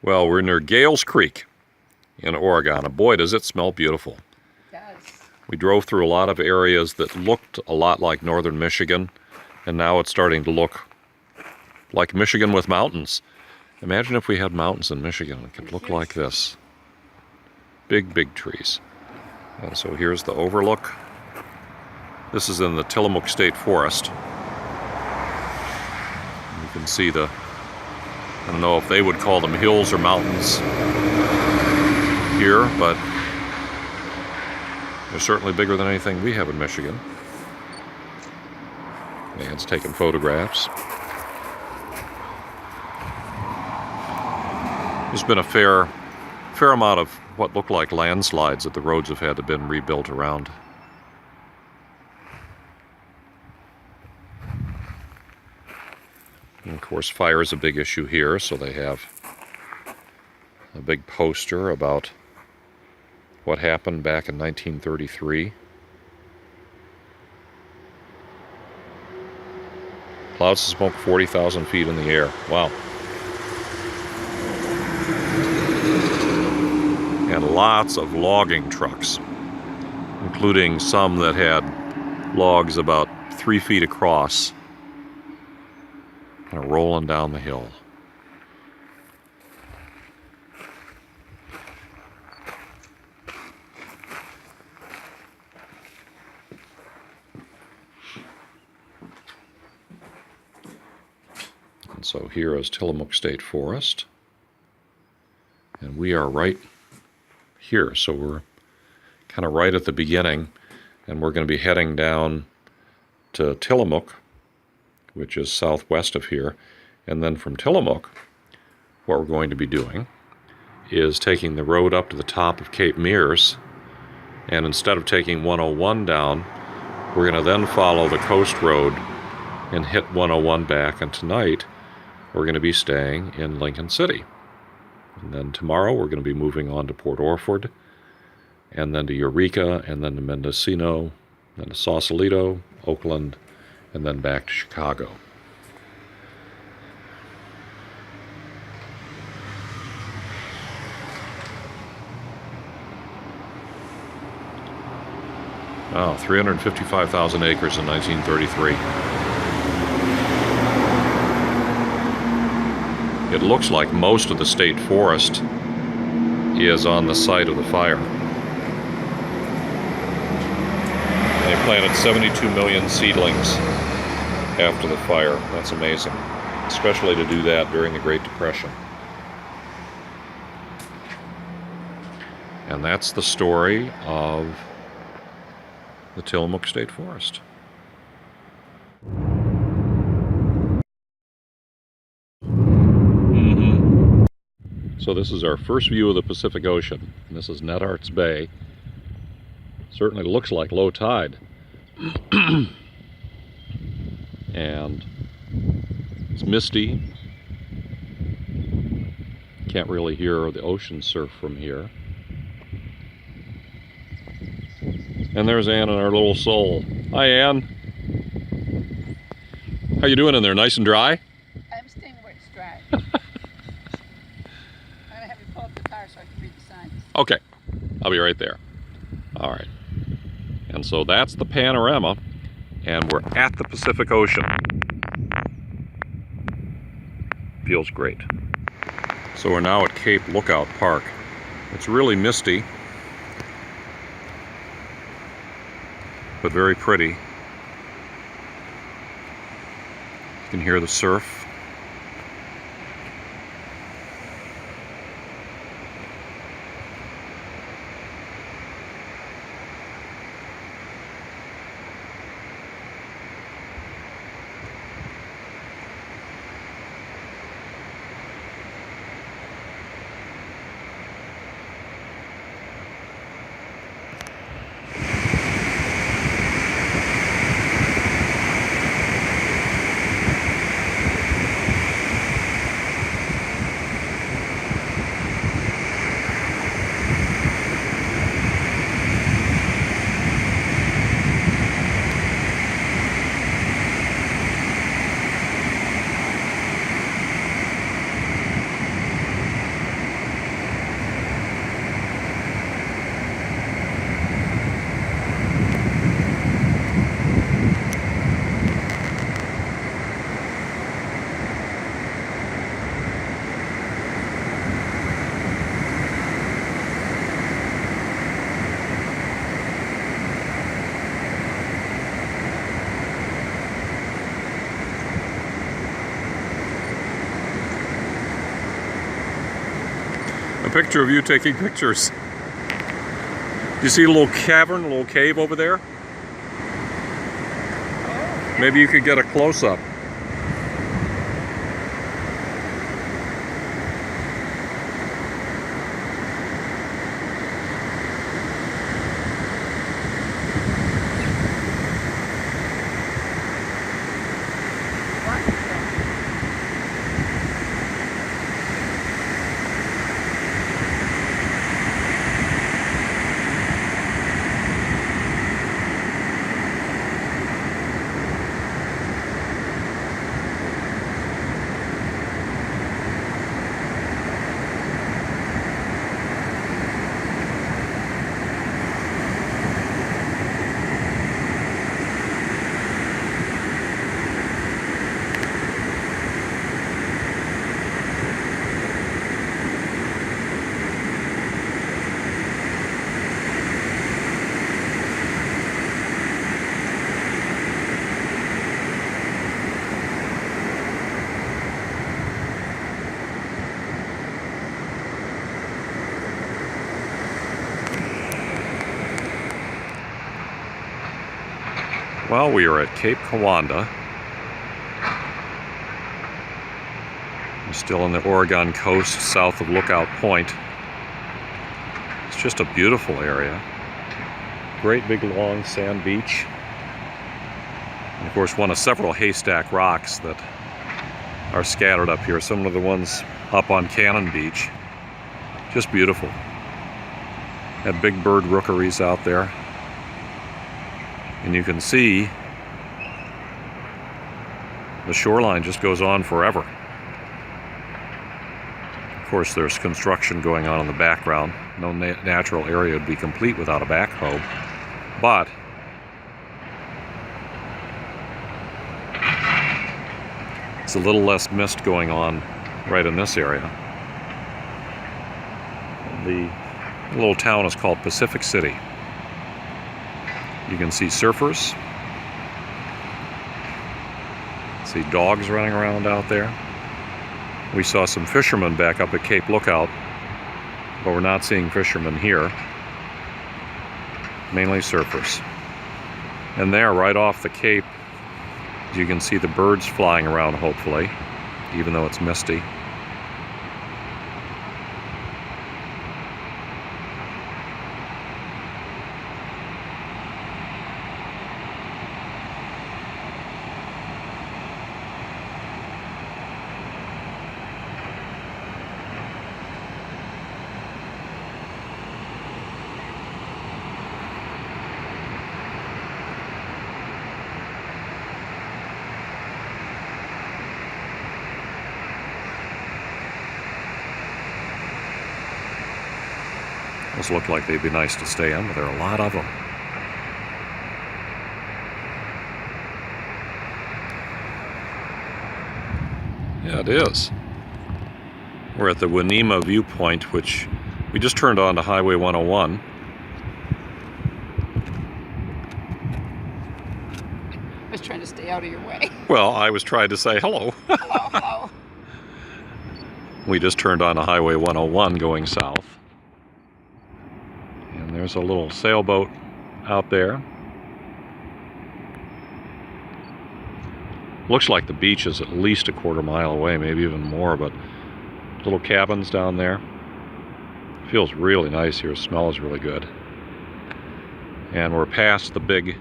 Well, we're near Gales Creek in Oregon, and boy, does it smell beautiful. It does. We drove through a lot of areas that looked a lot like northern Michigan, and now it's starting to look like Michigan with mountains. Imagine if we had mountains in Michigan. It could look like this. Big, big trees. And so here's the overlook. This is in the Tillamook State Forest. You can see the, I don't know if they would call them hills or mountains here, but they're certainly bigger than anything we have in Michigan. Man's taking photographs. There's been a fair amount of what look like landslides that the roads have had to been rebuilt around. And of course, fire is a big issue here, so they have a big poster about what happened back in 1933. Clouds of smoke 40,000 feet in the air. Wow. And lots of logging trucks, including some that had logs about 3 feet across, kind of rolling down the hill. And so here is Tillamook State Forest, and we are right here, so we're kind of right at the beginning, and we're going to be heading down to Tillamook, which is southwest of here, and then from Tillamook, what we're going to be doing is taking the road up to the top of Cape Meares, and instead of taking 101 down, we're going to then follow the coast road and hit 101 back, and tonight we're going to be staying in Lincoln City. And then tomorrow we're going to be moving on to Port Orford, and then to Eureka, and then to Mendocino, then to Sausalito, Oakland, and then back to Chicago. Wow, 355,000 acres in 1933. It looks like most of the state forest is on the site of the fire. They planted 72 million seedlings after the fire. That's amazing, especially to do that during the Great Depression. And that's the story of the Tillamook State Forest. So this is our first view of the Pacific Ocean. And this is Netarts Bay. Certainly looks like low tide. And it's misty. Can't really hear the ocean surf from here. And there's Ann and our little soul. Hi, Ann. How you doing in there? Nice and dry? I'm staying where it's dry. I'm going to have you pull up the car so I can read the signs. Okay, I'll be right there. All right. And so that's the panorama, and we're at the Pacific Ocean. Feels great. So we're now at Cape Lookout Park. It's really misty, but very pretty. You can hear the surf. picture of you taking pictures. You see a little cavern, a little cave over there? Maybe you could get a close-up. Well, we are at Cape Kiwanda. We're still on the Oregon coast, south of Lookout Point. It's just a beautiful area. Great big long sand beach. And of course, one of several haystack rocks that are scattered up here. Some of the ones up on Cannon Beach. Just beautiful. Had big bird rookeries out there. And you can see the shoreline just goes on forever. Of course, there's construction going on in the background. No natural area would be complete without a backhoe. But it's a little less mist going on right in this area. The little town is called Pacific City. You can see surfers, see dogs running around out there. We saw some fishermen back up at Cape Lookout, but we're not seeing fishermen here. Mainly surfers. And there, right off the cape, you can see the birds flying around, hopefully, even though it's misty. Those look like they'd be nice to stay in, but there are a lot of them. Yeah, it is. We're at the Winnema viewpoint, which we just turned on to Highway 101. I was trying to stay out of your way. Well, I was trying to say hello. Hello, hello. We just turned on to Highway 101 going south. And there's a little sailboat out there. Looks like the beach is at least a quarter mile away, maybe even more, but little cabins down there. Feels really nice here, smells really good. And we're past the big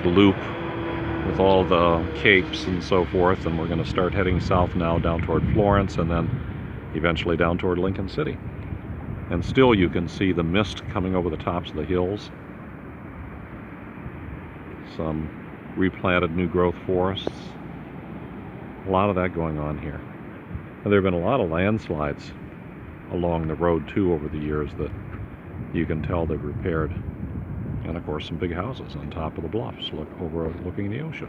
loop with all the capes and so forth, and we're going to start heading south now down toward Florence and then eventually down toward Lincoln City. And still you can see the mist coming over the tops of the hills. Some replanted new growth forests. A lot of that going on here. And there have been a lot of landslides along the road too over the years that you can tell they've repaired. And of course some big houses on top of the bluffs overlooking the ocean.